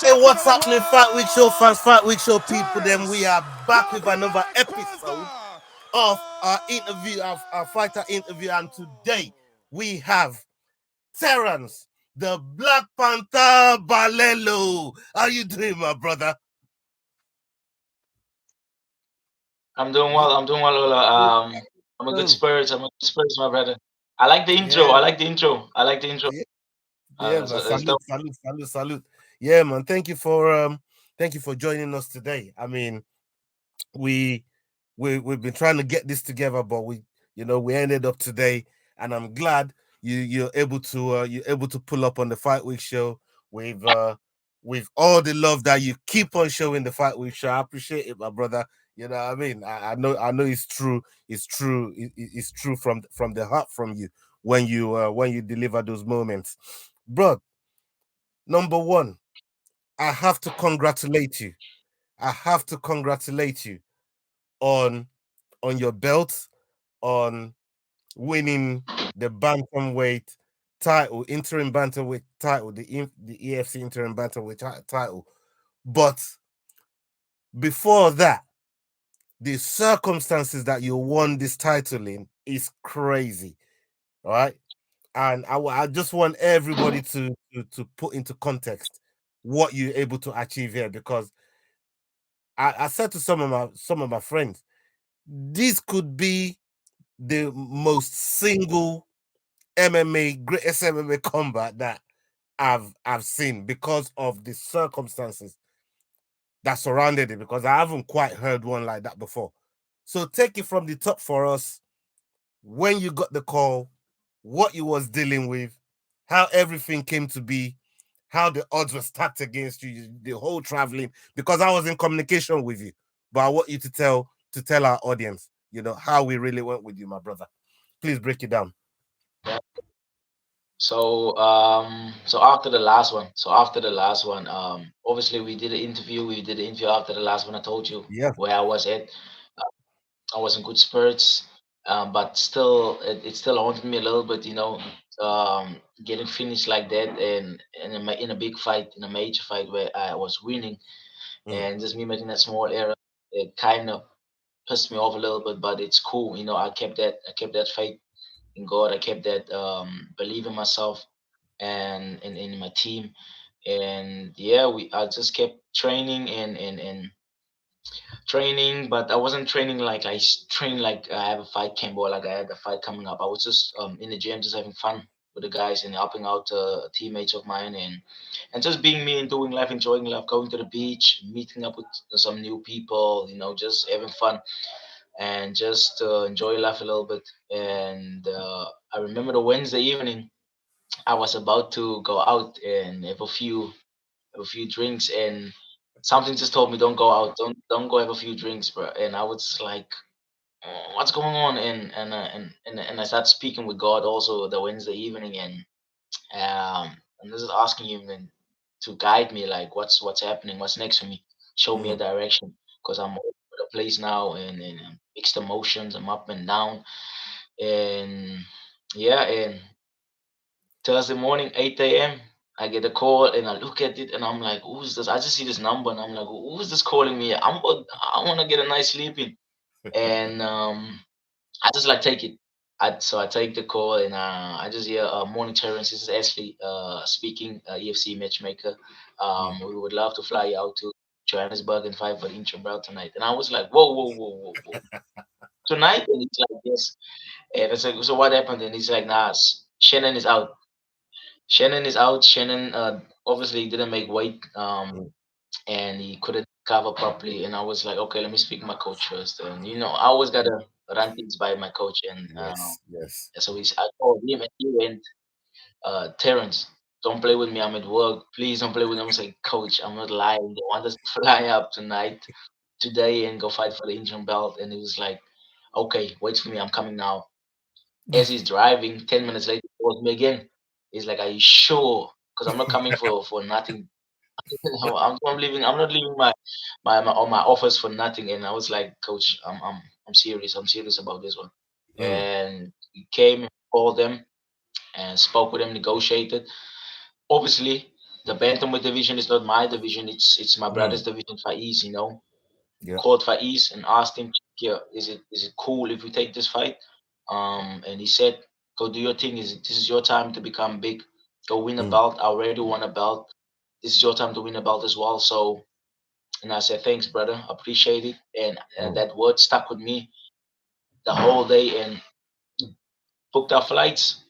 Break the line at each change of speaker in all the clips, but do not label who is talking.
Hey, what's happening, Fight Week Show fans, Fight Week Show people? Then we are back with another episode of our interview, our fighter interview, and today we have Terence, the Black Panther Balelo. How you doing, my brother?
I'm doing
You,
well. I'm doing well, Ola. I'm a good
oh,
spirits. I'm a good spirits, my brother. I like the intro.
yeah,
I like the intro. I like the intro.
yeah, yeah,
So
man.
it's dope.
Salute. Yeah, man. Thank you for joining us today. I mean, we we've been trying to get this together, but we ended up today, and I'm glad you're able to pull up on the Fight Week show with all the love that you keep on showing the Fight Week show. I appreciate it, my brother. You know what I mean? I know it's true. It's true from the heart from you when you deliver those moments, bro. Number one, I have to congratulate you. I have to congratulate you on your belt, on winning the bantamweight title, interim bantamweight title, the EFC interim bantamweight title. But before that, the circumstances that you won this title in is crazy. All right, and I just want everybody to put into context what you're able to achieve here, because I said to some of my friends, this could be the most single greatest MMA combat that I've seen, because of the circumstances that surrounded it, because I haven't quite heard one like that before. So take it from the top for us, when you got the call, what you was dealing with, how everything came to be, how the odds were stacked against you, the whole traveling, because I was in communication with you. But I want you to tell our audience, how we really went with you, my brother. Please break it down.
Yeah. So after the last one, obviously we did an interview. We did an interview after the last one. I told you
Yeah.
where I was at. I was in good spirits, but still, it still haunted me a little bit. Getting finished like that, and in a big fight, in a major fight where I was winning,
Mm,
and just me making that small error, it kind of pissed me off a little bit. But it's cool. I kept that faith in God. I kept that belief in myself and in my team. And yeah, I just kept training and training, but I wasn't training like trained like I have a fight camp or like I had a fight coming up. I was just in the gym, just having fun with the guys and helping out teammates of mine, and just being me and doing life, enjoying life, going to the beach, meeting up with some new people, just having fun and just enjoy life a little bit. And I remember the Wednesday evening, I was about to go out and have a few drinks, and something just told me don't go out, don't go have a few drinks, bro. And I was like, "Oh, what's going on?" And I started speaking with God also the Wednesday evening, and this is asking him then to guide me, like what's happening, what's next for me, show me a
mm,
direction, because I'm all over the place now, and mixed emotions, I'm up and down, and yeah, and Thursday morning, 8 a.m. I get a call and I look at it and I'm like, who's this? I just see this number and I'm like, who's this calling me? I want to get a nice sleep in. And I just like take it. So I take the call and I just hear, morning, Terence. This is Ashley speaking, EFC matchmaker.
mm,
We would love to fly you out to Johannesburg and fight for the interim belt tonight. And I was like, whoa, whoa, whoa, whoa, whoa. Tonight? And it's like, yes. And it's like, so what happened? And he's like, nah, Shannon is out. Shannon is out. Shannon obviously didn't make weight,
mm.
and he couldn't cover properly. And I was like, okay, let me speak to my coach first. And I always gotta run things by my coach. And
Yes, yes.
so I called him, and he went, Terence, don't play with me. I'm at work. Please don't play with me. I was like, Coach, I'm not lying. They want us to fly up today, and go fight for the interim belt. And he was like, okay, wait for me. I'm coming now. As he's driving, 10 minutes later, he calls me again. He's like, "Are you sure? Because I'm not coming for nothing. I'm leaving. I'm not leaving my office for nothing." And I was like, "Coach, I'm serious. I'm serious about this one."
Mm,
And he came, called them, and spoke with them, negotiated. Obviously, the bantamweight division is not my division. It's my
Mm.
brother's division, Faiz.
Yeah.
Called Faiz and asked him, "Yeah, is it cool if we take this fight?" And he said, "Go do your thing. This is your time to become big. Go win a
Mm.
belt. I already won a belt. This is your time to win a belt as well." So, and I said, "Thanks, brother. Appreciate it." And
Mm.
that word stuck with me the whole day. And booked our flights.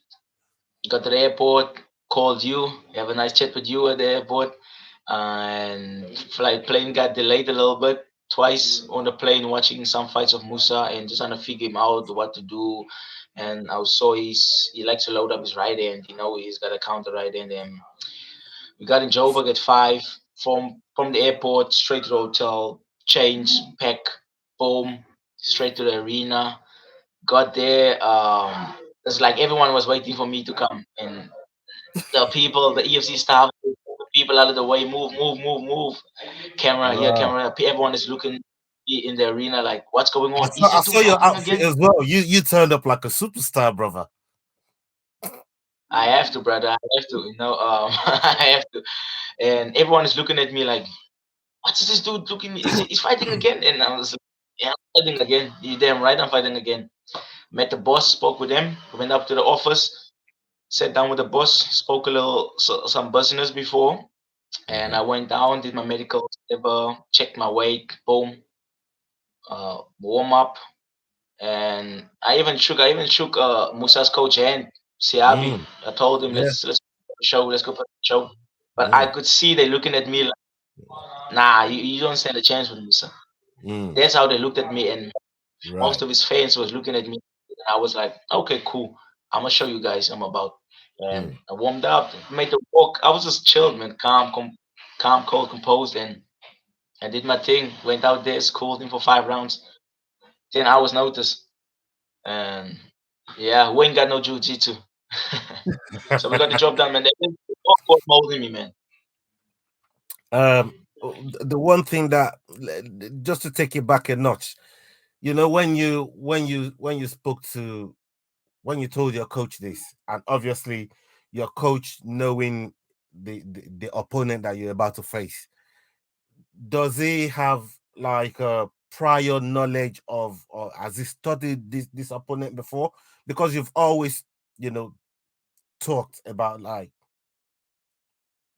Got to the airport. Called you. Have a nice chat with you at the airport. And flight plane got delayed a little bit. Twice on the plane, watching some fights of Musa and just trying to figure him out what to do. And I saw he likes to load up his right hand. He's got a counter right hand. And we got in Joburg at 5 from the airport straight to the hotel. Change, pack, boom, straight to the arena. Got there. It's like everyone was waiting for me to come, and the people, the EFC staff, the people out of the way, move, move, move, move. Camera here,
Wow.
camera. Everyone is looking in the arena like, what's going
I
on?
saw,
Is
I
this
saw
dude
your
fighting
outfit
again?
as well. You turned up like a superstar, brother.
I have to, brother. I have to. I have to. And everyone is looking at me like, what's this dude looking? He's fighting again? And I was like, yeah, I'm fighting again. You damn right, I'm fighting again. Met the boss, spoke with him, went up to the office, sat down with the boss, spoke a little some business before, and
Mm-hmm.
I went down, did my medical, whatever, checked my weight, boom, warm up, and I even shook Musa's coach hand, Siabi.
Mm.
I told him
Yeah.
let's go for the show. But I
Mm.
could see they looking at me like, nah, you don't stand a chance with Musa.
Mm.
That's how they looked at me, and most
Right.
of his fans was looking at me. And I was like, okay, cool. I'm gonna show you guys I'm about. And
Mm.
I warmed up, made the walk. I was just chilled, man, calm, cold, composed, and I did my thing. Went out there, schooled him for 5 rounds, 10 hours notice, and yeah, we ain't got no jiu-jitsu. So we got the job done, man. They both molding me, man.
um, the one thing that, just to take it back a notch, when you spoke to, when you told your coach this, and obviously your coach knowing the opponent that you're about to face, does he have like a prior knowledge of, or has he studied this opponent before? Because you've always, you know, talked about like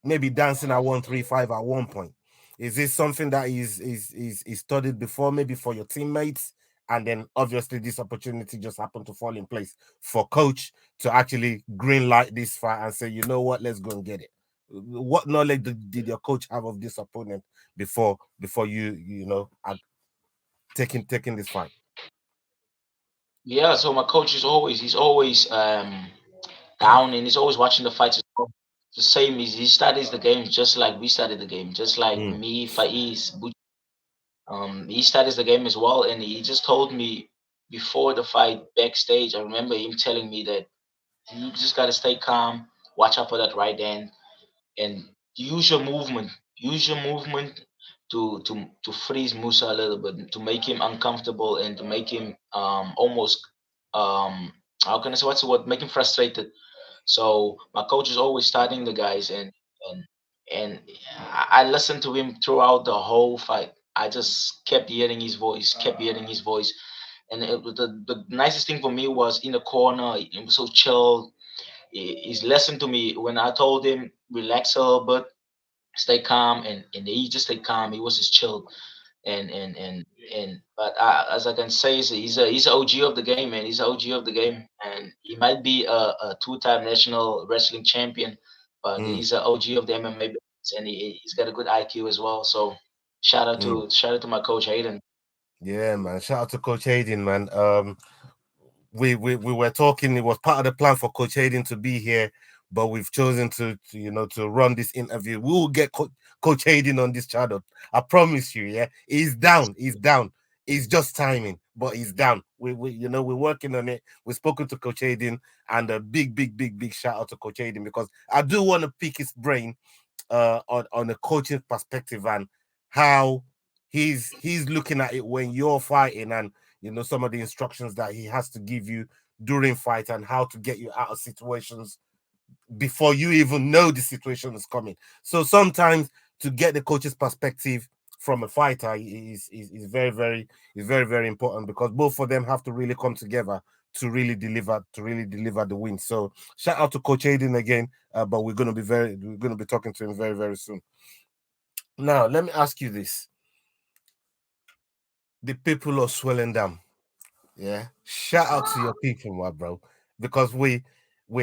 maybe dancing at 135 at one point. Is this something that is studied before, maybe for your teammates? And then obviously this opportunity just happened to fall in place for coach to actually green light this fight and say, you know what, let's go and get it. What knowledge did your coach have of this opponent before you are taking this fight?
Yeah, so my coach is he's always down and he's always watching the fights as well. The same is he studies the game just like we studied the game, just like
Mm,
me, Faiz, he studies the game as well, and he just told me before the fight backstage. I remember him telling me that you just gotta stay calm, watch out for that right hand, and use your movement. Use your movement to freeze Musa a little bit, to make him uncomfortable, and to make him almost um how can I say what's the word? Make him frustrated. So my coach is always studying the guys, and and I listened to him throughout the whole fight. I just kept hearing his voice, kept hearing his voice, and the nicest thing for me was in the corner. He was so chill. He's listened to me when I told him relax a little bit, stay calm, and he just stayed calm. He was just chill, and but as I can say, he's a OG of the game, man. He's a OG of the game, and he might be a two-time national wrestling champion, but
mm,
he's a OG of the MMA business, and he's got a good IQ as well. So
mm.
shout out to my coach Hayden.
Yeah, man. Shout out to Coach Hayden, man. We were talking. It was part of the plan for Coach Hayden to be here, but we've chosen to run this interview. We will get Coach Hayden on this channel. I promise you. Yeah, he's down. He's down. It's just timing, but he's down. We're working on it. We've spoken to Coach Hayden, and a big shout out to Coach Hayden, because I do want to pick his brain on a coaching perspective and how he's looking at it when you're fighting, and some of the instructions that he has to give you during fight and how to get you out of situations before you even know the situation is coming. So sometimes to get the coach's perspective from a fighter is very important, because both of them have to really come together to really deliver the win. So shout out to Coach Aiden again, but we're gonna be talking to him very soon. Now let me ask you this: the people of Swelling Dam, yeah, shout out to your people, my bro, because we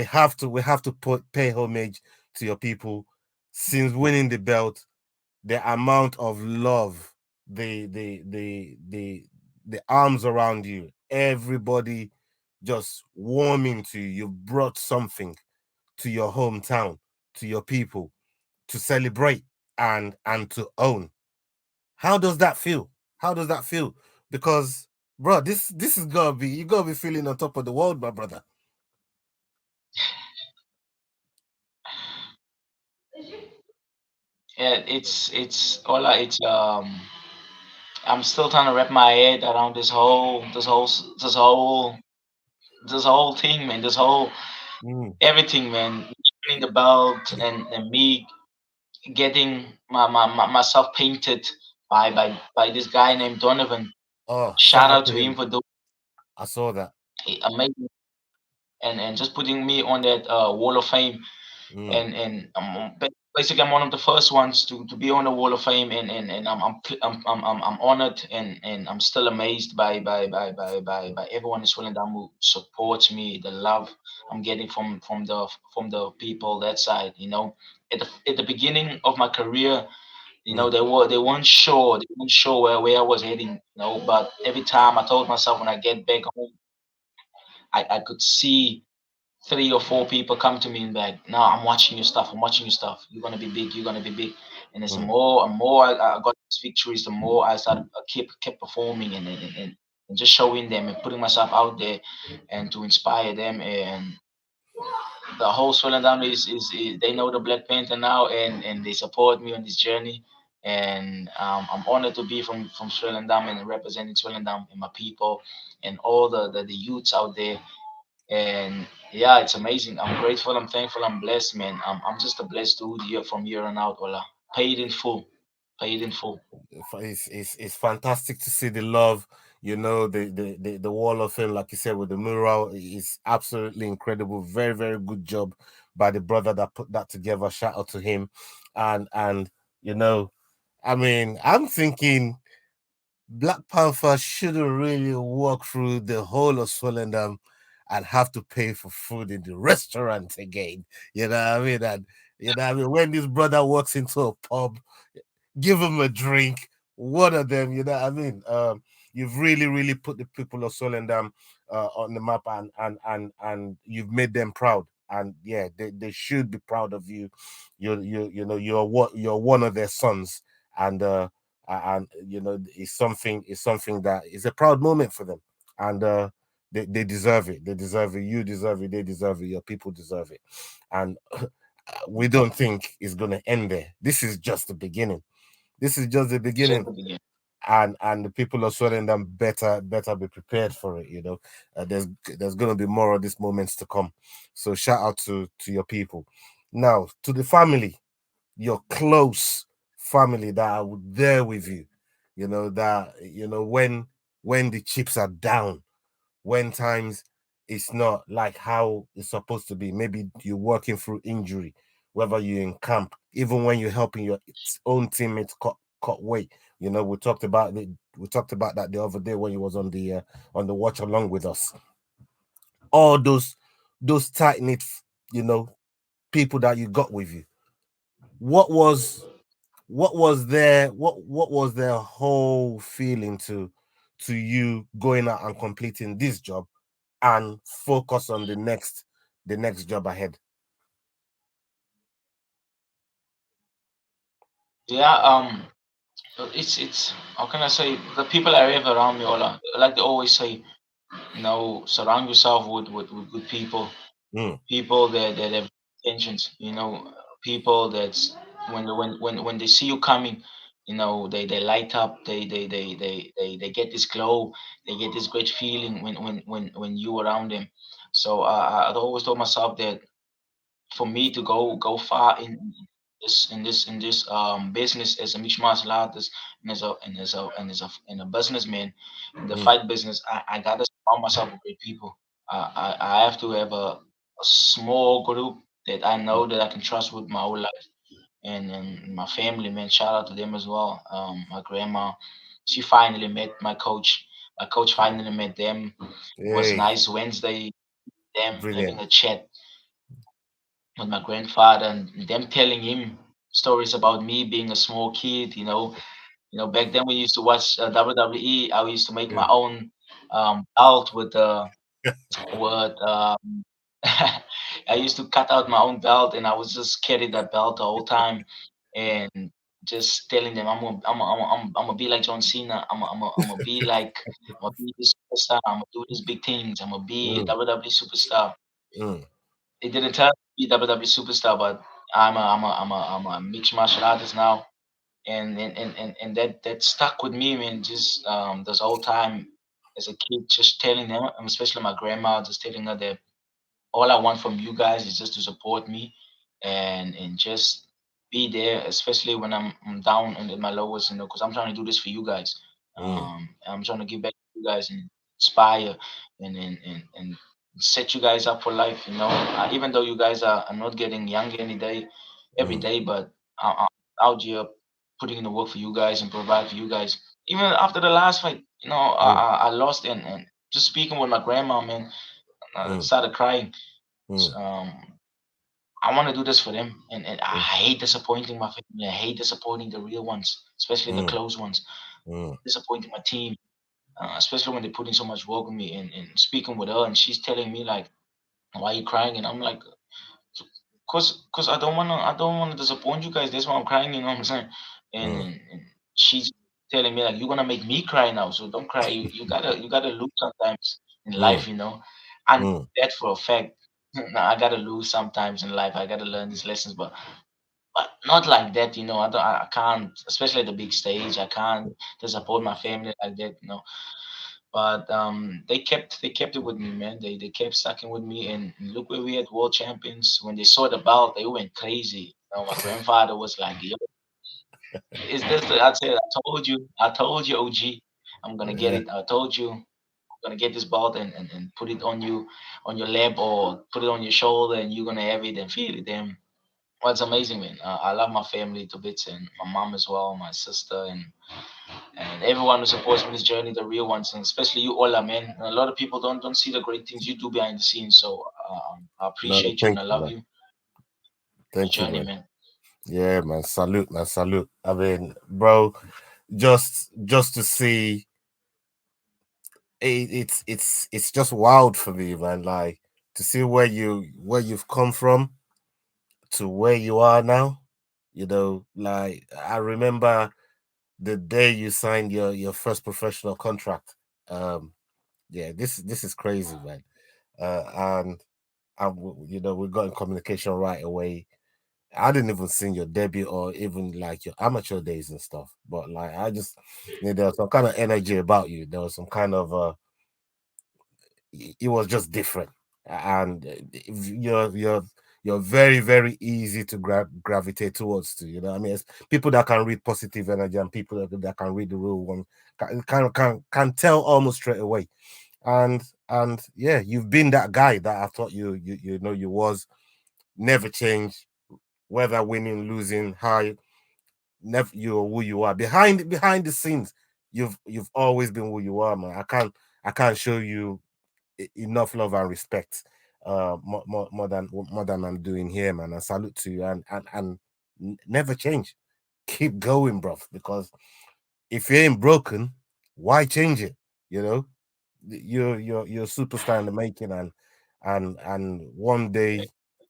have to pay homage to your people. Since winning the belt, the amount of love, the arms around you, everybody just warming to you. You brought something to your hometown, to your people, to celebrate and to own. How does that feel? How does that feel? Because, bro, this is gonna be, you gotta be feeling on top of the world, my brother.
Yeah, it's all it's I'm still trying to wrap my head around this whole thing, man. This whole
Mm.
everything, man. Winning the belt and me getting myself painted by this guy named Donovan.
Oh, shout
Shout
out
out
to
to him
him.
for doing
I saw that.
amazing and just putting me on that wall of fame.
Mm.
And basically I'm one of the first ones to be on the Wall of Fame, and I'm honored, and I'm still amazed by everyone in Swellendam who supports me, the love I'm getting from the people that side. At the beginning of my career,
Mm.
they weren't sure where I was heading. But every time I told myself when I get back home, I could see three or four people come to me and be like, "No, I'm watching your stuff. I'm watching your stuff. You're gonna be big. You're gonna be big." And it's the
Mm.
more and more I got these victories, the more I started kept performing and just showing them and putting myself out there and to inspire them. And the whole Swellendam is they know the Black Panther now, and they support me on this journey. And I'm honored to be from Swellendam and representing Swellendam and my people and all the youths out there. And yeah, it's amazing. I'm grateful. I'm thankful. I'm blessed, man. I'm just a blessed dude here from here on out. Ola, paid in full, paid in full.
It's fantastic to see the love, the wall of fame, like you said, with the mural is absolutely incredible. Very good job by the brother that put that together. Shout out to him. And you know I mean, I'm thinking Black Panther shouldn't really walk through the whole of Swellendam and have to pay for food in the restaurant again. You know what I mean? And when this brother walks into a pub, give him a drink. One of them, you know what I mean? You've really put the people of Solendam on the map, and you've made them proud. And yeah, they should be proud of you. You're one of their sons, and it's something that is a proud moment for them. And they deserve it. They deserve it. You deserve it. They deserve it. Your people deserve it. And we don't think it's gonna end there. This is just the beginning. This is just the
Just
beginning,
the beginning.
and the people of Sweden better be prepared for it. There's gonna be more of these moments to come. So shout out to your people. Now to the family, your close family that are there with you. That when the chips are down, when times it's not like how it's supposed to be. Maybe you're working through injury, whether you're in camp, even when you're helping your own teammates cut weight. We talked about that the other day when you was on the watch along with us. All those tight knit, you know, people that you got with you. What was what was their whole feeling to you going out and completing this job and focus on the next job ahead?
Yeah. It's how can I say, the people I have around me, Ola, like they always say, surround yourself with good people,
Mm.
people that have intentions. People that's when they see you coming, they light up. They get this glow. They get this great feeling when you around them. So I always told myself that for me to go far in this business as a mixed martial artist and as a businessman in the
mm,
fight business. I gotta surround myself with great people. I have to have a small group that I know that I can trust with my whole life, and my family, man. Shout out to them as well. My grandma, she finally met my coach. My coach finally met them. It was
hey,
nice Wednesday, them having
brilliant.
a chat with my grandfather and them telling him stories about me being a small kid. Back then we used to watch WWE. I used to make my
Mm,
own belt with I used to cut out my own belt, and I was just carry that belt the whole time, and just telling them I'm gonna be like John Cena. I'm gonna be like I'm gonna be this superstar. I'm gonna do these big things. I'm gonna be a
mm,
WWE superstar.
mm,
It didn't turn out to be WWE superstar, but I'm a mixed martial artist now, and that stuck with me, man. Just this whole time as a kid, just telling them, especially my grandma, just telling her that all I want from you guys is just to support me and just be there, especially when I'm down and at my lowest, because I'm trying to do this for you guys.
mm,
I'm trying to give back to you guys and inspire and set you guys up for life. Even though you guys are not getting young every
mm,
day, but I'm out here putting in the work for you guys and provide for you guys. Even after the last fight,
mm,
I lost and just speaking with my grandma, man, I
mm,
started crying.
mm,
um, I want to do this for them, and I
mm,
hate disappointing my family. I hate disappointing the real ones, especially the
mm,
close ones.
mm,
Disappointing my team, especially when they put in so much work with me. And speaking with her, and she's telling me like, "Why are you crying?" And I'm like, "Cause I don't wanna disappoint you guys. That's why I'm crying." You know what I'm saying?
mm,
And she's telling me like, "You're gonna make me cry now, so don't cry. You gotta lose sometimes in
mm,
life. I know
mm,
that for a fact. I gotta lose sometimes in life. I gotta learn these lessons, but not like that. I can't, especially at the big stage. I can't disappoint my family like that. But they kept it with me, man. They kept sticking with me, and look where we had world champions. When they saw the belt, they went crazy. My grandfather was like, "Yo, is this?" I said, I told you, OG, I'm gonna get
yeah,
it. I told you, I'm gonna get this belt and put it on you, on your lap, or put it on your shoulder, and you're gonna have it and feel it." Then, well, it's amazing, man. I love my family to bits, and my mom as well, my sister, and everyone who supports me in this journey, the real ones, and especially you, Ola, man. A lot of people don't see the great things you do behind the scenes, so I
no,
appreciate you and
thank
I
you,
love
man.
you. This
Thank you,
journey,
man.
man.
Yeah, man. Salute, man. Salute. I mean, bro, just to see it's just wild for me, man. Like to see where you've come from to where you are now. Like I remember the day you signed your first professional contract. Um, yeah, this is crazy, man. And we got in communication right away. I didn't even see your debut or even like your amateur days and stuff. But like I just there was some kind of energy about you. There was some kind of it was just different. And you're very, very easy to gravitate towards to, I mean, it's people that can read positive energy and people that can read the real one can tell almost straight away. And yeah, you've been that guy that I thought you was, never change, whether winning, losing, high, never, you're who you are. Behind the scenes, you've always been who you are, man. I can't show you enough love and respect more than I'm doing here, man. And salute to you, and never change. Keep going, bro, because if you ain't broken, why change it? You know, you're a superstar in the making, and one day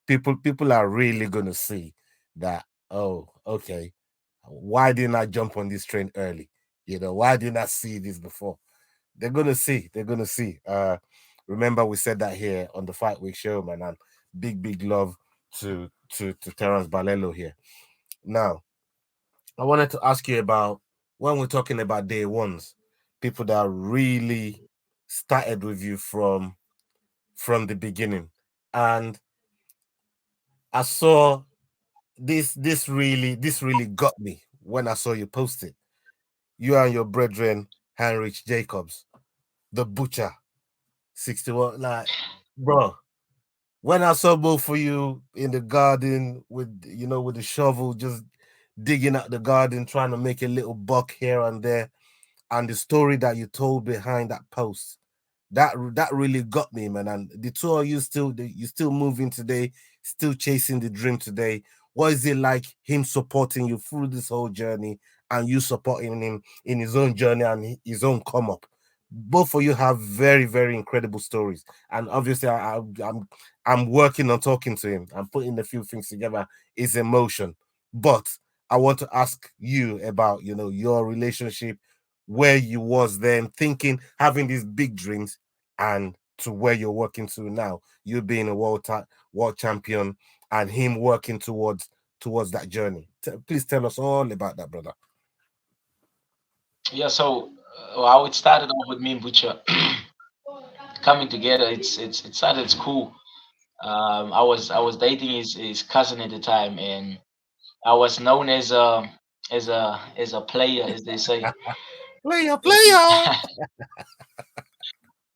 people are really gonna see that. Oh, okay, why didn't I jump on this train early? Why didn't I see this before? They're gonna see. They're gonna see. Remember we said that here on the FightWeek Show, man. And big love to Terence Balelo here. Now, I wanted to ask you about when we're talking about day ones, people that really started with you from the beginning, and I saw this really got me when I saw you post it. You and your brethren, Heinrich Jacobs, the butcher, 61. Like, bro, when I saw both of you in the garden with the shovel, just digging out the garden, trying to make a little buck here and there, and the story that you told behind that post, that really got me, man. And the two of you you still moving today, still chasing the dream today. What is it like him supporting you through this whole journey and you supporting him in his own journey and his own come up? Both of you have very, very incredible stories, and obviously, I'm working on talking to him. I'm putting a few things together. It's emotion, but I want to ask you about your relationship, where you was then, thinking, having these big dreams, and to where you're working to now. You being a world champion, and him working towards that journey. Please tell us all about that, brother.
Yeah, so how it started off with me and Butcher coming together. It started. It's cool. I was dating his cousin at the time, and I was known as a player, as they say.
Player,
And
player.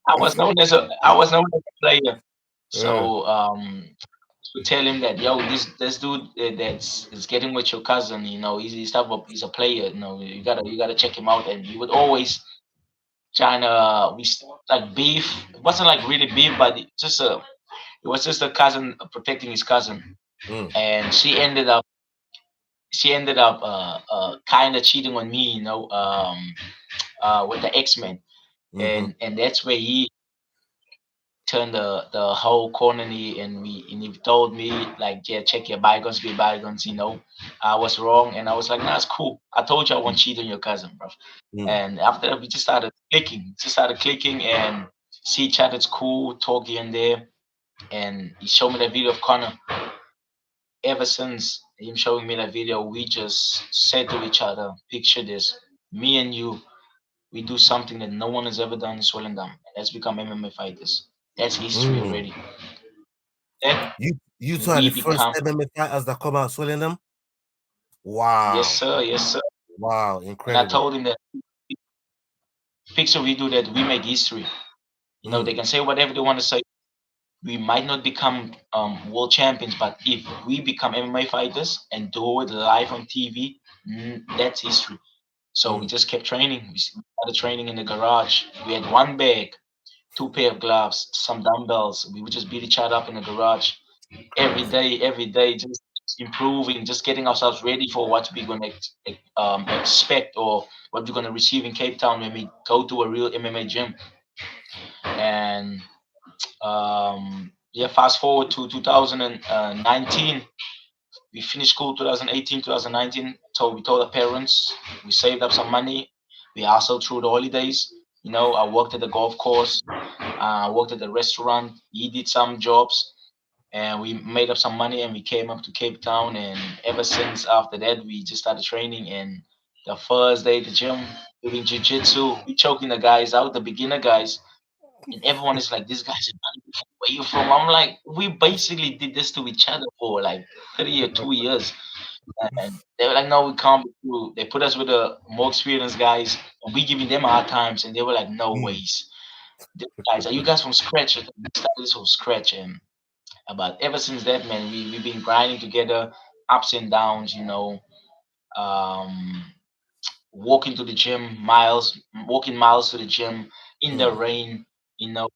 I was known as a player.
Uh,
So to tell him that, yo, this dude that's is getting with your cousin, he's a player. You gotta check him out. And he would always trying to like beef. It wasn't like really beef, but it was just a cousin protecting his cousin,
mm,
and she ended up kind of cheating on me, with the X-Men,
mm-hmm,
and that's where he turned the whole corner, and he told me like, yeah, check your bygones be bygones. I was wrong, and I was like, nah, it's cool. I told you I won't cheat on your cousin, bro.
mm,
And after that, we just started clicking, and see each other. It's cool, talk here and there. And he showed me that video of Connor. Ever since him showing me that video, we just said to each other, picture this, me and you, we do something that no one has ever done in Swellendam. Let's become MMA fighters. That's history
mm.
already. Then
You two are
we
the first
become,
MMA fighters that come out swelling them.
yes,
Wow,
sir, yes, sir.
wow,
And I
incredible.
told him that picture we do that, we make history. They
Mm,
can say whatever they want to say. We might not become world champions, but if we become MMA fighters and do it live on TV, that's history. So we
mm,
just kept training. We started training in the garage. We had one bag, two pair of gloves, some dumbbells. We would just beat each other up in the garage
crazy.
every day, just improving, just getting ourselves ready for what we're gonna expect, or what we're gonna receive in Cape Town when we go to a real MMA gym. And yeah, fast forward to 2019. We finished school 2018, 2019. So we told our parents, we saved up some money. We hustled through the holidays. I worked at the golf course, I worked at the restaurant. He did some jobs, and we made up some money, and we came up to Cape Town. And ever since after that, we just started training. And the first day at the gym, doing jiu-jitsu, we choking the guys out, the beginner guys, and everyone is like, "This guy's where you from?" I'm like, we basically did this to each other for like 3 or 2 years, and they were like, "No, we can't be true." They put us with the more experienced guys, and we giving them hard times, and they were like, "No
Mm,
ways, these guys, are you guys from scratch?" We started this from scratch, and but ever since that, man, we've been grinding together, ups and downs, um, walking to the gym, walking miles to the gym in the
mm,
rain, you know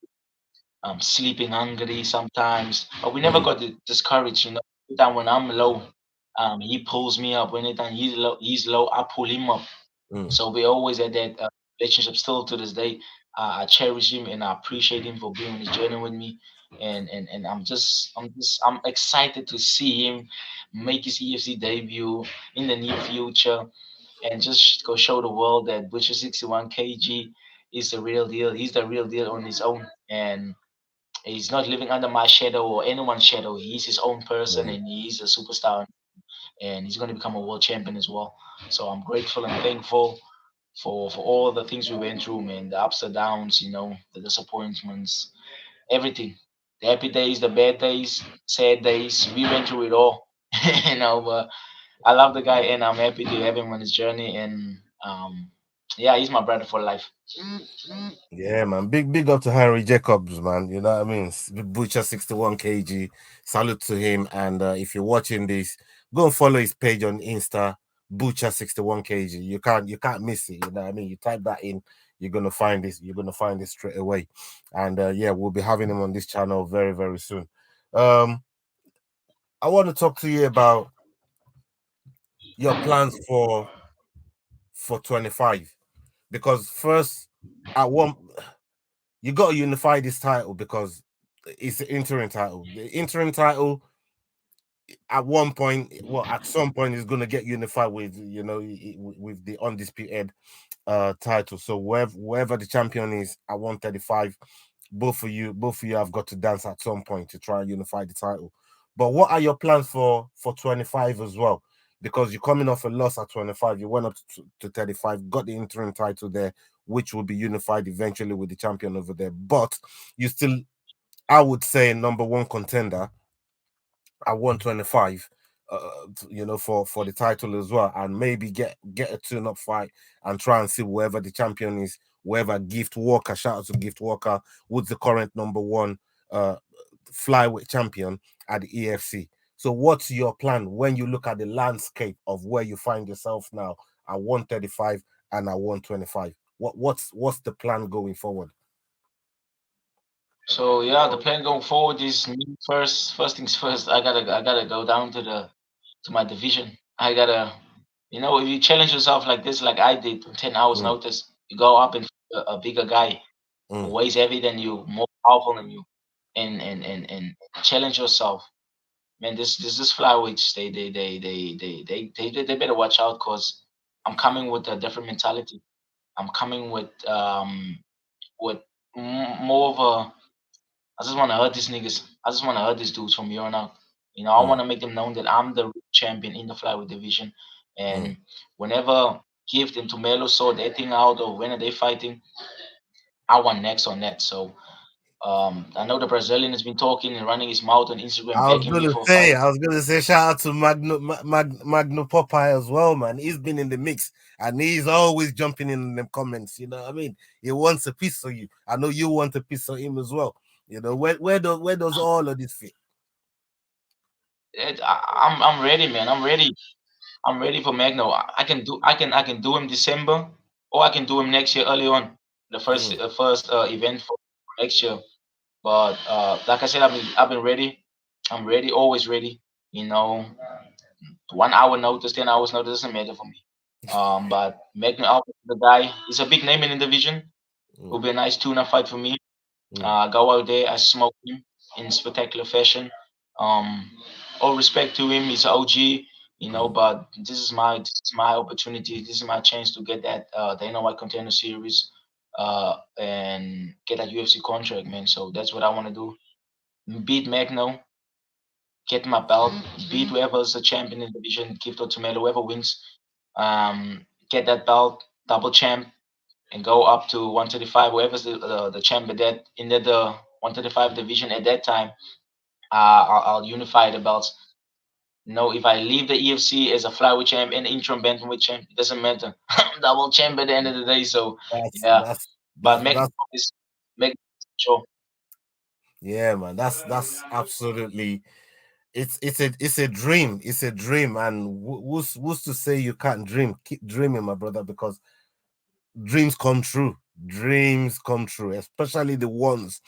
sleeping hungry sometimes, but we never
mm,
got discouraged. Anytime when I'm low, he pulls me up. Anytime he's low, I pull him up.
mm.
So we always had that relationship still to this day. I cherish him, and I appreciate him for being on his journey with me. And I'm excited to see him make his EFC debut in the near future, and just go show the world that Butcher 61 kg is the real deal. He's the real deal on his own, and he's not living under my shadow or anyone's shadow. He's his own person,
Right.
and he's a superstar, and he's going to become a world champion as well. So I'm grateful and thankful for all the things we went through, man. The ups and downs, the disappointments, everything. the happy days, the bad days, sad days. We went through it all, but I love the guy, and I'm happy to have him on his journey. And yeah, he's my brother for life.
Yeah, man. Big up to Heinrich Jacobs, man. You know what I mean? Butcher 61 kg. Salute to him. And if you're watching this, go and follow his page on Insta, Butcher 61 kg. You can't miss it. You know what I mean? You type that in, you're gonna find this. You're gonna find this straight away. And yeah, we'll be having him on this channel very, very soon. Um, I want to talk to you about your plans for 25. Because first, at one you got to unify this title because it's the interim title. The interim title at one point, well, at some point, is going to get unified with with the undisputed title. So wherever the champion is at 135, both of you have got to dance at some point to try and unify the title. But what are your plans for 25 as well? Because you're coming off a loss at 25, you went up to 35, got the interim title there, which will be unified eventually with the champion over there. But you still, I would say, number one contender at 125, for the title as well, and maybe get a tune-up fight and try and see whoever the champion is, whoever Gift Walker, shout out to Gift Walker, who's the current number one uh flyweight champion at the EFC. So what's your plan when you look at the landscape of where you find yourself now at 135 and at 125? What's the plan going forward?
So yeah, the plan going forward is me first. First things first. I gotta go down to my division. I gotta, if you challenge yourself like this, like I did, 10 hours
Mm,
notice, you go up and a bigger guy who
mm.
weighs heavy than you, more powerful than you, and challenge yourself. Man, this flyweights, they better watch out because I'm coming with a different mentality. I'm coming with more of a. I just want to hurt these niggas. I just want to hurt these dudes from here on out. I
Mm,
want to make them known that I'm the real champion in the flyweight division.
mm.
And whenever Gift and Tumelo saw their thing out or when are they fighting, I want next on that. So I know the Brazilian has been talking and running his mouth on Instagram, begging me for a fight.
I was gonna say, shout out to Magno Popeye as well, man. He's been in the mix and he's always jumping in them comments. You know what I mean? He wants a piece of you. I know you want a piece of him as well. You know where does all of this fit?
I'm ready, man. I'm ready. I'm ready for Magno. I can do him December, or I can do him next year early on, the first
Mm,
event for next year. But like I said, I've been ready. I'm ready, always ready. You know, 1 hour notice, 10 hours notice doesn't matter for me. But Magno Alpha, the guy, is a big name in the division.
mm,
Will be a nice tuna fight for me.
mm,
Go out there, I smoke him in spectacular fashion. Um, all respect to him, he's an OG,
mm.
but this is my opportunity. This is my chance to get that Dana White Contender Series and get that UFC contract, man. So that's what I want to do. Beat Magno, get my belt, beat whoever's the champion in the division, give to Tomato, whoever wins, get that belt, double champ, and go up to 135. Whoever's the champion that in the 135 division at that time, I'll unify the belts. If I leave the EFC as a flyweight champ and interim bantamweight champ, it doesn't matter. I'm double champ at the end of the day. So
That's
yeah,
that's
but
that
make
that's
this make sure.
yeah, man. That's absolutely it's a dream. It's a dream, and who's to say you can't dream? Keep dreaming, my brother, because dreams come true. Dreams come true, especially the ones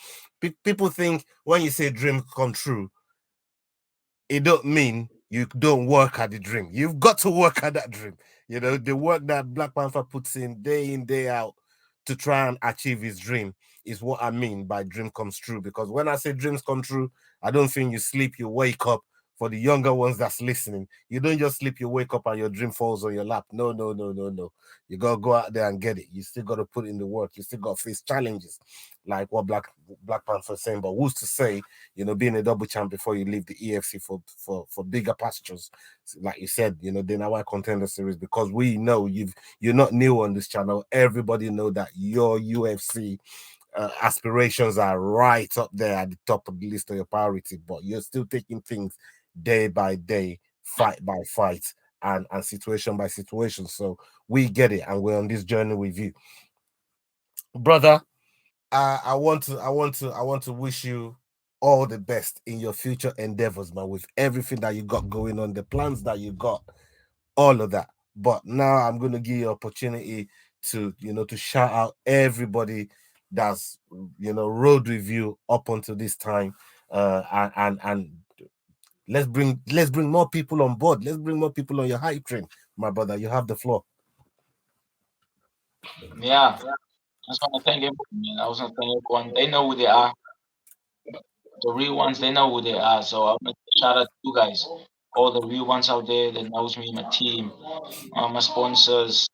people think when you say dream come true, it don't mean you don't work at the dream. You've got to work at that dream. You know, the work that Black Panther puts in, day out to try and achieve his dream is what I mean by dream comes true. Because when I say dreams come true, I don't think you sleep, you wake up. For the younger ones that's listening, you don't just sleep, you wake up and your dream falls on your lap. No, no, no, no, no. You gotta go out there and get it. You still gotta put in the work. You still gotta face challenges, like what Black Panther is saying. But who's to say, being a double champ before you leave the EFC for bigger pastures, like you said, the Nawai Contender Series, because we know you're not new on this channel. Everybody know that your UFC aspirations are right up there at the top of the list of your priority, but you're still taking things day by day, fight by fight, and situation by situation. So we get it, and we're on this journey with you, brother. I want to wish you all the best in your future endeavors, man, with everything that you got going on, the plans that you got, all of that. But now I'm going to give you opportunity to, to shout out everybody that's, rode with you up until this time. And let's bring more people on board. Let's bring more people on your hype train, my brother. You have the floor.
Yeah, I just want to thank everyone, man. I just want to thank everyone. They know who they are. The real ones, they know who they are. So I want to shout out to you guys, all the real ones out there that knows me, my team, my sponsors,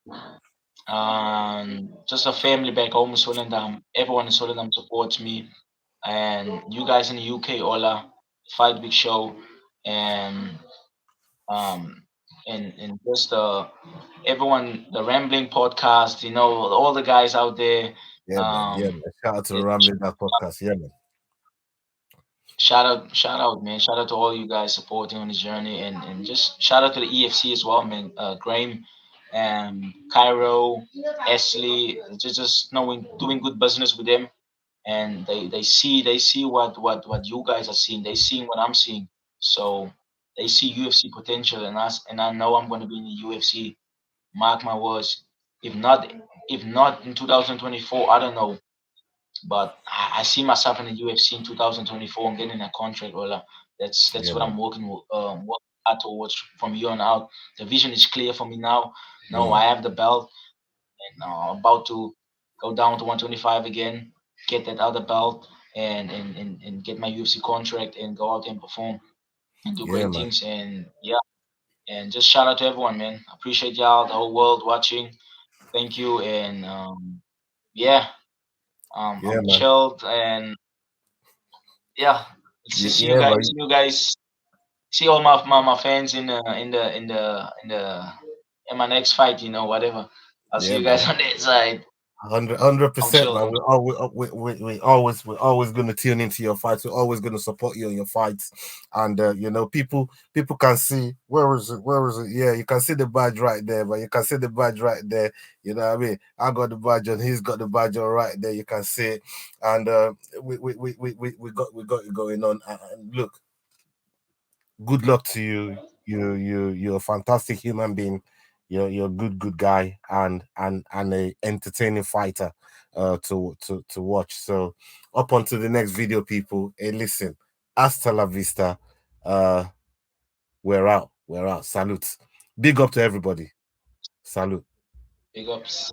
just a family back home in Suriname. Everyone in Suriname supports me, and you guys in the UK, Ola, FightWeek Show, and um, and just everyone, the Rambling podcast. All the guys out there.
Yeah, man. Yeah,
Um,
man. Shout out to the
it,
Rambling That podcast. Yeah, man.
shout out, man. Shout out to all you guys supporting on this journey, and just shout out to the EFC as well, man. Graham, Cairo, Ashley, just knowing doing good business with them, and they see what you guys are seeing. They seeing what I'm seeing, so they see UFC potential in us, and I know I'm going to be in the UFC. Mark my words. If not, if not in 2024, I don't know. But I see myself in the UFC in 2024 and getting a contract. Well, that's
Yeah,
what
man.
I'm working hard towards from here on out. The vision is clear for me now. No,
Mm.
I have the belt, and about to go down to 125 again, get that other belt, and get my UFC contract and go out and perform and do
Yeah,
great
man.
things. And yeah, and just shout out to everyone, man. Appreciate y'all, the whole world watching. Thank you, and yeah,
Yeah,
I'm
man.
chilled, and yeah, see you
Yeah,
guys.
man.
See you guys. See all my fans in my next fight. Whatever. I'll see
Yeah,
you guys
man.
on that side.
Hundred
I'm
percent,
chilled.
man.
I'm
We're always gonna tune into your fights. We're always gonna support you in your fights, and people can see where is it? Where is it? Yeah, you can see the badge right there, but you can see the badge right there. You know what I mean? I got the badge and he's got the badge on right there. You can see it, and we got it going on. And look, good luck to you. You're a fantastic human being. You're a good guy and a entertaining fighter to watch. So up onto the next video, people. Hey, listen, hasta la vista. Uh we're out. We're out. Salute. Big up to everybody. Salute.
big ups.